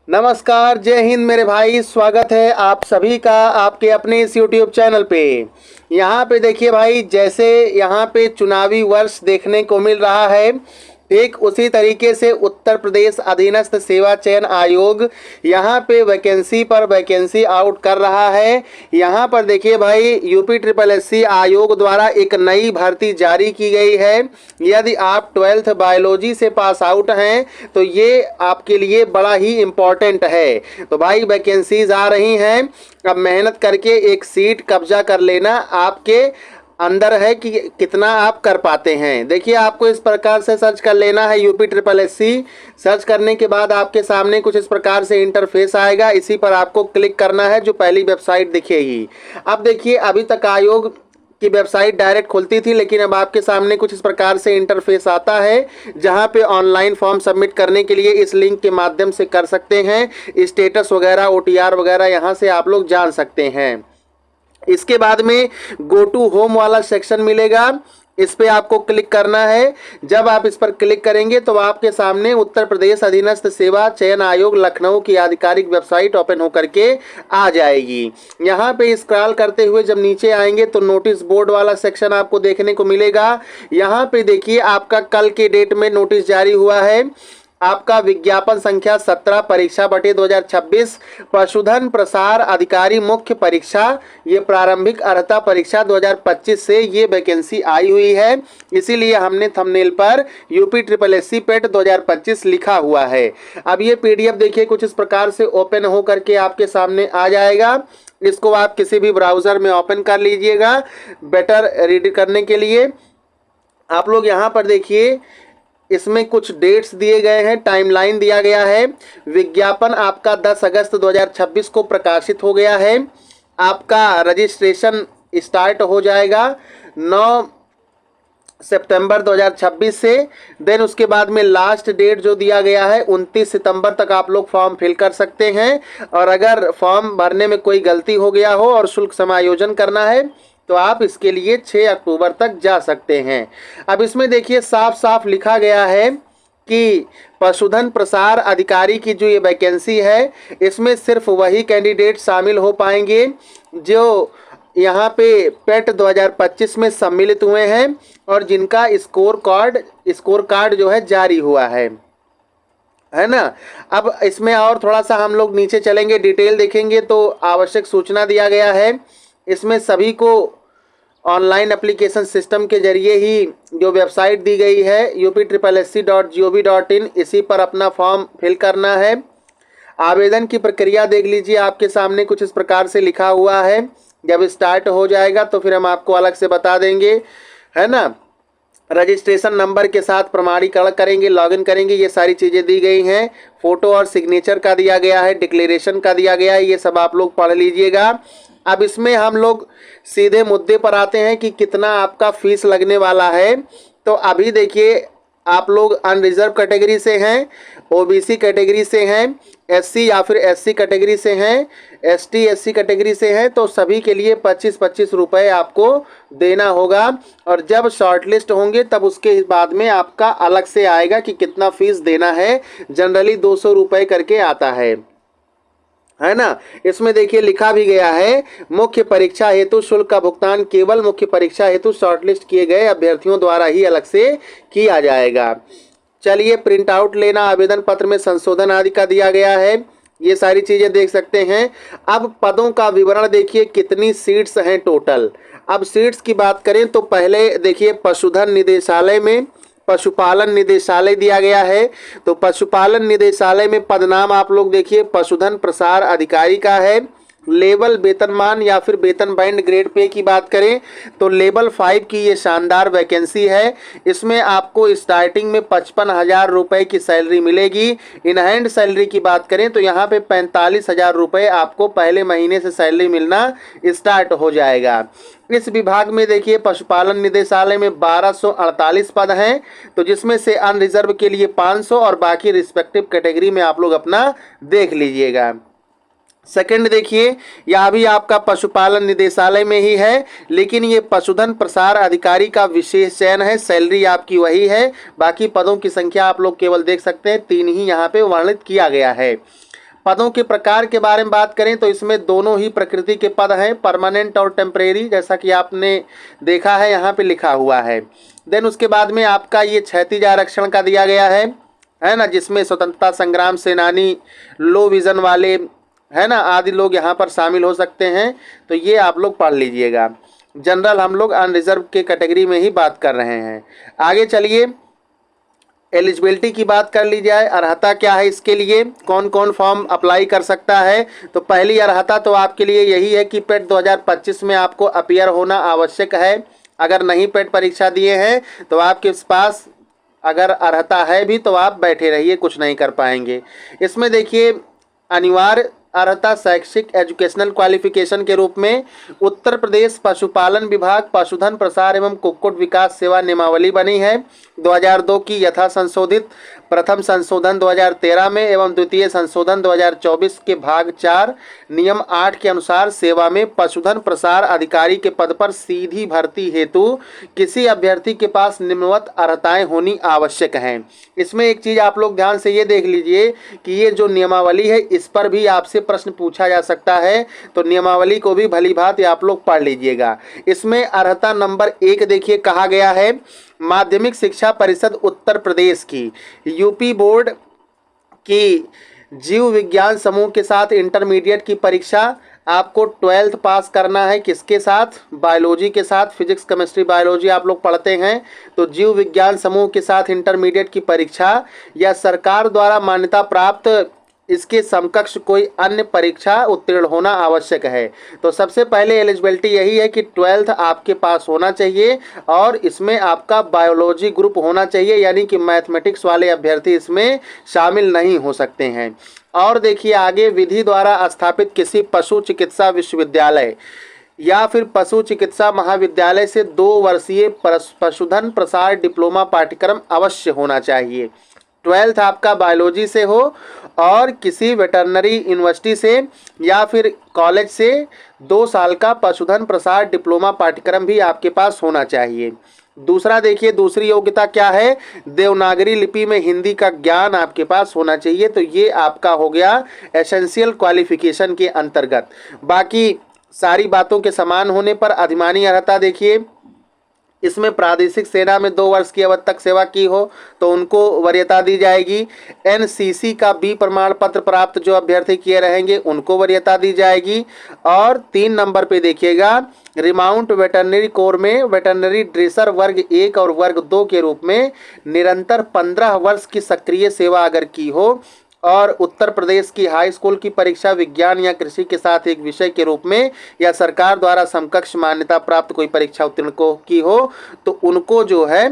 नमस्कार, जय हिंद मेरे भाई। स्वागत है आप सभी का आपके अपने इस YouTube चैनल पे। यहाँ पे देखिए भाई, जैसे यहाँ पे चुनावी वर्ष देखने को मिल रहा है, ठीक उसी तरीके से उत्तर प्रदेश अधीनस्थ सेवा चयन आयोग यहाँ पे वैकेंसी पर वैकेंसी आउट कर रहा है। यहाँ पर देखिए भाई, UPSSC आयोग द्वारा एक नई भर्ती जारी की गई है। यदि आप 12th बायोलॉजी से पास आउट हैं तो ये आपके लिए बड़ा ही इम्पोर्टेंट है। तो भाई वैकेंसीज आ रही हैं, अब मेहनत करके एक सीट कब्जा कर लेना आपके अंदर है कि कितना आप कर पाते हैं। देखिए, आपको इस प्रकार से सर्च कर लेना है UPSSC। सर्च करने के बाद आपके सामने कुछ इस प्रकार से इंटरफेस आएगा, इसी पर आपको क्लिक करना है, जो पहली वेबसाइट दिखेगी। अब देखिए, अभी तक आयोग की वेबसाइट डायरेक्ट खुलती थी, लेकिन अब आपके सामने कुछ इस प्रकार से इंटरफेस आता है, जहां पे ऑनलाइन फॉर्म सबमिट करने के लिए इस लिंक के माध्यम से कर सकते हैं। स्टेटस वगैरह, OTR वगैरह यहां से आप लोग जान सकते हैं। इसके बाद में गो टू होम वाला सेक्शन मिलेगा, इस पे आपको क्लिक करना है। जब आप इस पर क्लिक करेंगे तो आपके सामने उत्तर प्रदेश अधीनस्थ सेवा चयन आयोग लखनऊ की आधिकारिक वेबसाइट ओपन होकर के आ जाएगी। यहाँ पे स्क्रॉल करते हुए जब नीचे आएंगे तो नोटिस बोर्ड वाला सेक्शन आपको देखने को मिलेगा। यहाँ पे देखिए, आपका कल के डेट में नोटिस जारी हुआ है। आपका विज्ञापन संख्या 17 परीक्षा बटे 2026 पशुधन प्रसार अधिकारी मुख्य परीक्षा, ये प्रारंभिक अर्हता परीक्षा 2025 से ये वैकेंसी आई हुई है। इसीलिए हमने थंबनेल पर UPSSC पेट 2025 लिखा है। अब ये PDF देखिए कुछ इस प्रकार से ओपन हो करके आपके सामने आ जाएगा। इसको आप किसी भी ब्राउज़र में ओपन कर लीजिएगा बेटर रीड करने के लिए। आप लोग यहाँ पर देखिए, इसमें कुछ डेट्स दिए गए हैं, टाइमलाइन दिया गया है। विज्ञापन आपका 10 अगस्त 2026 को प्रकाशित हो गया है। आपका रजिस्ट्रेशन स्टार्ट हो जाएगा 9 सितंबर 2026 से। देन उसके बाद में लास्ट डेट जो दिया गया है 29 सितंबर तक आप लोग फॉर्म फिल कर सकते हैं। और अगर फॉर्म भरने में कोई गलती हो गया हो और शुल्क समायोजन करना है तो आप इसके लिए 6 अक्टूबर तक जा सकते हैं। अब इसमें देखिए, साफ साफ लिखा गया है कि पशुधन प्रसार अधिकारी की जो ये वैकेंसी है, इसमें सिर्फ वही कैंडिडेट शामिल हो पाएंगे जो यहाँ पे पेट 2025 में सम्मिलित हुए हैं और जिनका स्कोर कार्ड जो है जारी हुआ है ना। अब इसमें और थोड़ा सा हम लोग नीचे चलेंगे, डिटेल देखेंगे तो आवश्यक सूचना दिया गया है। इसमें सभी को ऑनलाइन एप्लीकेशन सिस्टम के जरिए ही जो वेबसाइट दी गई है upssc.gov.in, इसी पर अपना फॉर्म फिल करना है। आवेदन की प्रक्रिया देख लीजिए, आपके सामने कुछ इस प्रकार से लिखा हुआ है। जब स्टार्ट हो जाएगा तो फिर हम आपको अलग से बता देंगे, है ना। रजिस्ट्रेशन नंबर के साथ प्रमाणीकरण करेंगे, लॉगिन करेंगे, ये सारी चीज़ें दी गई हैं। फोटो और सिग्नेचर का दिया गया है, डिक्लेरेशन का दिया गया है, ये सब आप लोग पढ़ लीजिएगा। अब इसमें हम लोग सीधे मुद्दे पर आते हैं कि कितना आपका फीस लगने वाला है। तो अभी देखिए, आप लोग अनरिजर्व कैटेगरी से हैं, OBC कैटेगरी से हैं, SC या फिर SC कैटेगरी से हैं, ST SC कैटेगरी से हैं, तो सभी के लिए 25-25 रुपये आपको देना होगा। और जब शॉर्टलिस्ट होंगे तब उसके बाद में आपका अलग से आएगा कि कितना फीस देना है। जनरली 200 रुपये करके आता है ना। इसमें देखिए लिखा भी गया है, मुख्य परीक्षा हेतु शुल्क का भुगतान केवल मुख्य परीक्षा हेतु शॉर्टलिस्ट किए गए अभ्यर्थियों द्वारा ही अलग से किया जाएगा। चलिए, प्रिंट आउट लेना, आवेदन पत्र में संशोधन आदि का दिया गया है, ये सारी चीज़ें देख सकते हैं। अब पदों का विवरण देखिए, कितनी सीट्स हैं टोटल। अब सीट्स की बात करें तो पहले देखिए, पशुधन निदेशालय में पशुपालन निदेशालय दिया गया है। तो पशुपालन निदेशालय में पदनाम आप लोग देखिए, पशुधन प्रसार अधिकारी का है। लेवल वेतनमान या फिर वेतन बैंड ग्रेड पे की बात करें तो लेवल 5 की ये शानदार वैकेंसी है। इसमें आपको स्टार्टिंग में 55,000 रुपये की सैलरी मिलेगी। इन हैंड सैलरी की बात करें तो यहाँ पे 45,000 रुपये आपको पहले महीने से सैलरी मिलना स्टार्ट हो जाएगा। इस विभाग में देखिए, पशुपालन निदेशालय में 1248 पद हैं, तो जिसमें से अनरिजर्व के लिए 500 और बाकी रिस्पेक्टिव कैटेगरी में आप लोग अपना देख लीजिएगा। सेकंड देखिए, यह भी आपका पशुपालन निदेशालय में ही है, लेकिन ये पशुधन प्रसार अधिकारी का विशेष चयन है। सैलरी आपकी वही है, बाकी पदों की संख्या आप लोग केवल देख सकते हैं, 3 ही यहाँ पे वर्णित किया गया है। पदों के प्रकार के बारे में बात करें तो इसमें दोनों ही प्रकृति के पद हैं, परमानेंट और टेम्परेरी, जैसा कि आपने देखा है यहाँ पे लिखा हुआ है। देन उसके बाद में आपका ये क्षैतिज आरक्षण का दिया गया है ना, जिसमें स्वतंत्रता संग्राम सेनानी, लो विजन वाले, है ना, आदि लोग यहाँ पर शामिल हो सकते हैं। तो ये आप लोग पढ़ लीजिएगा। जनरल हम लोग अनरिजर्व के कैटेगरी में ही बात कर रहे हैं। आगे चलिए, एलिजिबिलिटी की बात कर ली जाए। अर्हता क्या है इसके लिए, कौन कौन फॉर्म अप्लाई कर सकता है। तो पहली अर्हता तो आपके लिए यही है कि पेट 2025 में आपको अपीयर होना आवश्यक है। अगर नहीं पेट परीक्षा दिए हैं तो आपके पास अगर अर्हता है भी तो आप बैठे रहिए, कुछ नहीं कर पाएंगे। इसमें देखिए अनिवार्य अर्हता शैक्षिक एजुकेशनल क्वालिफिकेशन के रूप में उत्तर प्रदेश पशुपालन विभाग पशुधन प्रसार एवं कुक्कुट विकास सेवा नियमावली बनी है 2002 की, यथा संशोधित प्रथम संशोधन 2013 में एवं द्वितीय संशोधन 2024 के भाग 4 नियम 8 के अनुसार सेवा में पशुधन प्रसार अधिकारी के पद पर सीधी भर्ती हेतु किसी अभ्यर्थी के पास निम्नवत अर्हताएं होनी आवश्यक हैं। इसमें एक चीज़ आप लोग ध्यान से ये देख लीजिए कि ये जो नियमावली है इस पर भी आपसे प्रश्न पूछा जा सकता है, तो नियमावली को भी भली भांति आप लोग पढ़ लीजिएगा। इसमें अर्हता नंबर 1 देखिए कहा गया है, माध्यमिक शिक्षा परिषद उत्तर प्रदेश की यूपी बोर्ड की जीव विज्ञान समूह के साथ इंटरमीडिएट की परीक्षा आपको 12th पास करना है। किसके साथ, बायोलॉजी के साथ, फिजिक्स केमिस्ट्री बायोलॉजी आप लोग पढ़ते हैं। तो जीव विज्ञान समूह के साथ इंटरमीडिएट की परीक्षा या सरकार द्वारा मान्यता प्राप्त इसके समकक्ष कोई अन्य परीक्षा उत्तीर्ण होना आवश्यक है। तो सबसे पहले एलिजिबिलिटी यही है कि 12th आपके पास होना चाहिए और इसमें आपका बायोलॉजी ग्रुप होना चाहिए, यानी कि मैथमेटिक्स वाले अभ्यर्थी इसमें शामिल नहीं हो सकते हैं। और देखिए आगे, विधि द्वारा स्थापित किसी पशु चिकित्सा विश्वविद्यालय या फिर पशु चिकित्सा महाविद्यालय से 2 वर्षीय पशुधन प्रसार डिप्लोमा पाठ्यक्रम अवश्य होना चाहिए। 12th आपका बायोलॉजी से हो और किसी वेटरनरी यूनिवर्सिटी से या फिर कॉलेज से 2 साल का पशुधन प्रसार डिप्लोमा पाठ्यक्रम भी आपके पास होना चाहिए। दूसरा देखिए, दूसरी योग्यता क्या है, देवनागरी लिपि में हिंदी का ज्ञान आपके पास होना चाहिए। तो ये आपका हो गया एसेंशियल क्वालिफिकेशन के अंतर्गत। बाकी सारी बातों के समान होने पर अधिमानी अर्हता देखिए, इसमें प्रादेशिक सेना में 2 वर्ष की अवधि तक सेवा की हो तो उनको वरीयता दी जाएगी। एनसीसी का बी प्रमाण पत्र प्राप्त जो अभ्यर्थी किए रहेंगे उनको वरीयता दी जाएगी। और 3 नंबर पे देखिएगा, रिमाउंट वेटरनरी कोर में वेटरनरी ड्रेसर वर्ग 1 और वर्ग 2 के रूप में निरंतर 15 वर्ष की सक्रिय सेवा अगर की हो और उत्तर प्रदेश की हाई स्कूल की परीक्षा विज्ञान या कृषि के साथ एक विषय के रूप में या सरकार द्वारा समकक्ष मान्यता प्राप्त कोई परीक्षा उत्तीर्ण को की हो तो उनको जो है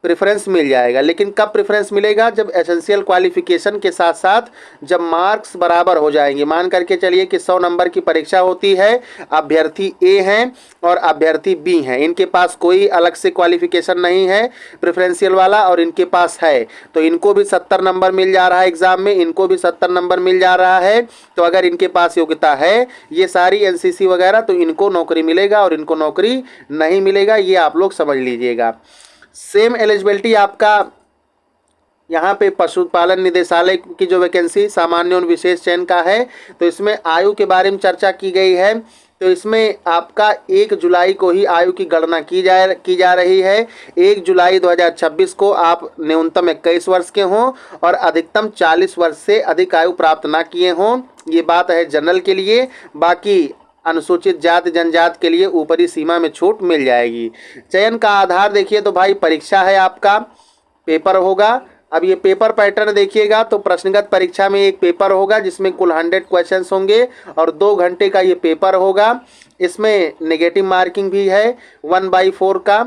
प्रेफरेंस मिल जाएगा। लेकिन कब प्रेफरेंस मिलेगा, जब एसेंशियल क्वालिफिकेशन के साथ साथ जब मार्क्स बराबर हो जाएंगे। मान करके चलिए कि 100 नंबर की परीक्षा होती है, अभ्यर्थी ए हैं और अभ्यर्थी बी हैं, इनके पास कोई अलग से क्वालिफिकेशन नहीं है प्रेफरेंशियल वाला और इनके पास है, तो इनको भी 70 नंबर मिल जा रहा है एग्जाम में, इनको भी 70 नंबर मिल जा रहा है। तो अगर इनके पास योग्यता है ये सारी एनसीसी वगैरह, तो इनको नौकरी मिलेगा और इनको नौकरी नहीं मिलेगा, ये आप लोग समझ लीजिएगा। सेम एलिजिबिलिटी आपका यहाँ पे पशुपालन निदेशालय की जो वैकेंसी सामान्य और विशेष चयन का है, तो इसमें आयु के बारे में चर्चा की गई है। तो इसमें आपका 1 जुलाई को ही आयु की गणना की जा रही है। 1 जुलाई 2026 को आप न्यूनतम 21 वर्ष के हों और अधिकतम 40 वर्ष से अधिक आयु प्राप्त ना किए हों। ये बात है जनरल के लिए। बाकी अनुसूचित जाति जनजाति के लिए ऊपरी सीमा में छूट मिल जाएगी। चयन का आधार देखिए तो भाई परीक्षा है, आपका पेपर होगा। अब ये पेपर पैटर्न देखिएगा तो प्रश्नगत परीक्षा में एक पेपर होगा जिसमें कुल 100 क्वेश्चंस होंगे और 2 घंटे का ये पेपर होगा। इसमें नेगेटिव मार्किंग भी है 1/4 का।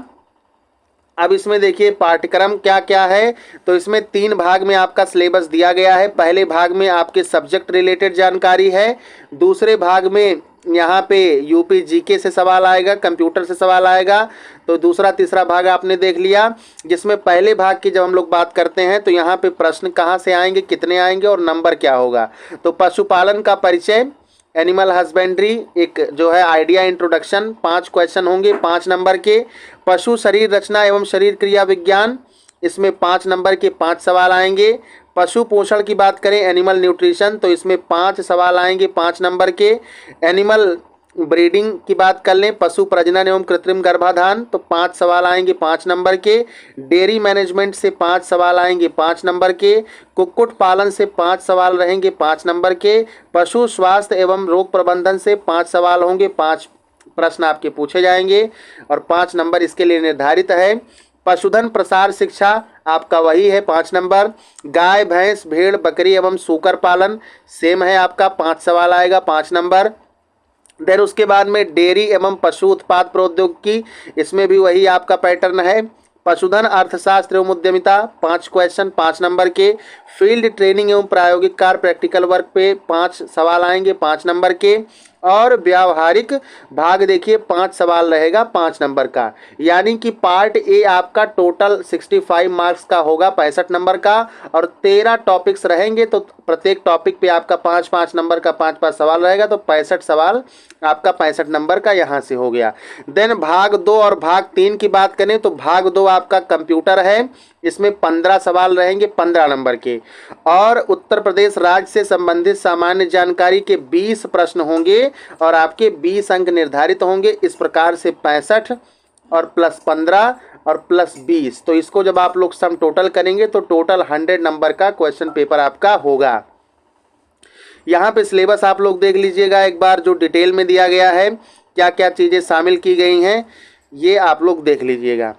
अब इसमें देखिए पाठ्यक्रम क्या क्या है, तो इसमें 3 भाग में आपका सिलेबस दिया गया है। पहले भाग में आपके सब्जेक्ट रिलेटेड जानकारी है, दूसरे भाग में यहाँ पे यूपी जीके से सवाल आएगा, कंप्यूटर से सवाल आएगा। तो दूसरा तीसरा भाग आपने देख लिया, जिसमें पहले भाग की जब हम लोग बात करते हैं तो यहाँ पे प्रश्न कहाँ से आएंगे, कितने आएंगे और नंबर क्या होगा। तो पशुपालन का परिचय, एनिमल हस्बेंड्री एक जो है आइडिया इंट्रोडक्शन, 5 क्वेश्चन होंगे 5 नंबर के। पशु शरीर रचना एवं शरीर क्रिया विज्ञान, इसमें 5 नंबर के 5 सवाल आएंगे। पशु पोषण की बात करें, एनिमल न्यूट्रिशन, तो इसमें 5 सवाल आएंगे 5 नंबर के। एनिमल ब्रीडिंग की बात कर लें, पशु प्रजनन एवं कृत्रिम गर्भाधान, तो 5 सवाल आएंगे 5 नंबर के। डेयरी मैनेजमेंट से 5 सवाल आएंगे 5 नंबर के। कुक्कुट पालन से 5 सवाल रहेंगे 5 नंबर के। पशु स्वास्थ्य एवं रोग प्रबंधन से 5 सवाल होंगे, 5 प्रश्न आपके पूछे जाएंगे और 5 नंबर इसके लिए निर्धारित है। पशुधन प्रसार शिक्षा आपका वही है 5 नंबर। गाय भैंस भेड़ बकरी एवं सूकर पालन सेम है आपका, 5 सवाल आएगा 5 नंबर। देन उसके बाद में डेयरी एवं पशु उत्पाद प्रौद्योगिकी, इसमें भी वही आपका पैटर्न है। पशुधन अर्थशास्त्र एवं उद्यमिता 5 क्वेश्चन 5 नंबर के। फील्ड ट्रेनिंग एवं प्रायोगिक कार्य प्रैक्टिकल वर्क पे 5 सवाल आएंगे 5 नंबर के। और व्यावहारिक भाग देखिए 5 सवाल रहेगा 5 नंबर का, यानी कि पार्ट ए आपका टोटल 65 मार्क्स का होगा 65 नंबर का, और 13 टॉपिक्स रहेंगे, तो प्रत्येक टॉपिक पे आपका 5-5 नंबर का 5-5 सवाल रहेगा, तो 65 सवाल आपका 65 नंबर का यहाँ से हो गया। देन भाग 2 और भाग 3 की बात करें तो भाग 2 आपका कंप्यूटर है, इसमें 15 सवाल रहेंगे 15 नंबर के। और उत्तर प्रदेश राज्य से संबंधित सामान्य जानकारी के 20 प्रश्न होंगे और आपके 20 अंक निर्धारित होंगे। इस प्रकार से 65 और प्लस 15 और प्लस 20, तो इसको जब आप लोग सम टोटल करेंगे तो टोटल 100 नंबर का क्वेश्चन पेपर आपका होगा। यहाँ पे सिलेबस आप लोग देख लीजिएगा एक बार, जो डिटेल में दिया गया है, क्या क्या चीज़ें शामिल की गई हैं ये आप लोग देख लीजिएगा,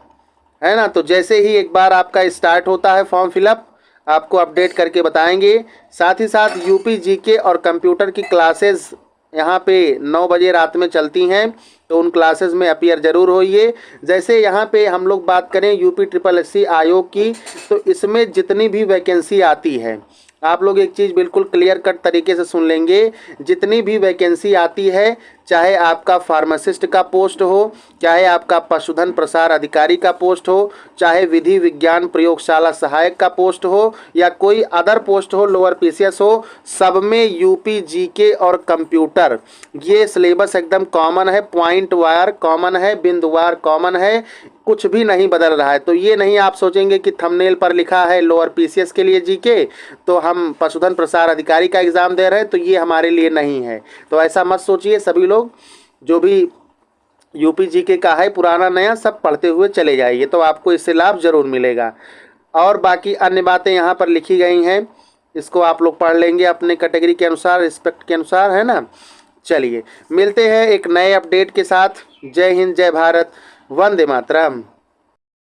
है ना। तो जैसे ही एक बार आपका स्टार्ट होता है फॉर्म फिलअप, आपको अपडेट करके बताएंगे। साथ ही साथ यूपी जीके और कंप्यूटर की क्लासेस यहाँ पे 9 बजे रात में चलती हैं, तो उन क्लासेस में अपीयर जरूर होइए। जैसे यहाँ पे हम लोग बात करें यूपी SSSC आयोग की, तो इसमें जितनी भी वैकेंसी आती है, आप लोग एक चीज़ बिल्कुल क्लियर कट तरीके से सुन लेंगे, जितनी भी वैकेंसी आती है, चाहे आपका फार्मासिस्ट का पोस्ट हो, चाहे आपका पशुधन प्रसार अधिकारी का पोस्ट हो, चाहे विधि विज्ञान प्रयोगशाला सहायक का पोस्ट हो, या कोई अदर पोस्ट हो, लोअर PCS हो, सब में यूपी जीके और कंप्यूटर ये सिलेबस एकदम कॉमन है, पॉइंट वार कॉमन है, बिंदुवार कॉमन है, कुछ भी नहीं बदल रहा है। तो ये नहीं आप सोचेंगे कि थंबनेल पर लिखा है लोअर PCS के लिए जीके, तो हम पशुधन प्रसार अधिकारी का एग्ज़ाम दे रहे हैं, तो ये हमारे लिए नहीं है। तो ऐसा मत सोचिए, सभी लोग जो भी यूपी जीके का है पुराना नया सब पढ़ते हुए चले जाइए, तो आपको इससे लाभ जरूर मिलेगा। और बाकी अन्य बातें यहाँ पर लिखी गई हैं, इसको आप लोग पढ़ लेंगे अपने कैटेगरी के अनुसार, रिस्पेक्ट के अनुसार, है ना। चलिए मिलते हैं एक नए अपडेट के साथ। जय हिंद, जय भारत, वंदे मातरम।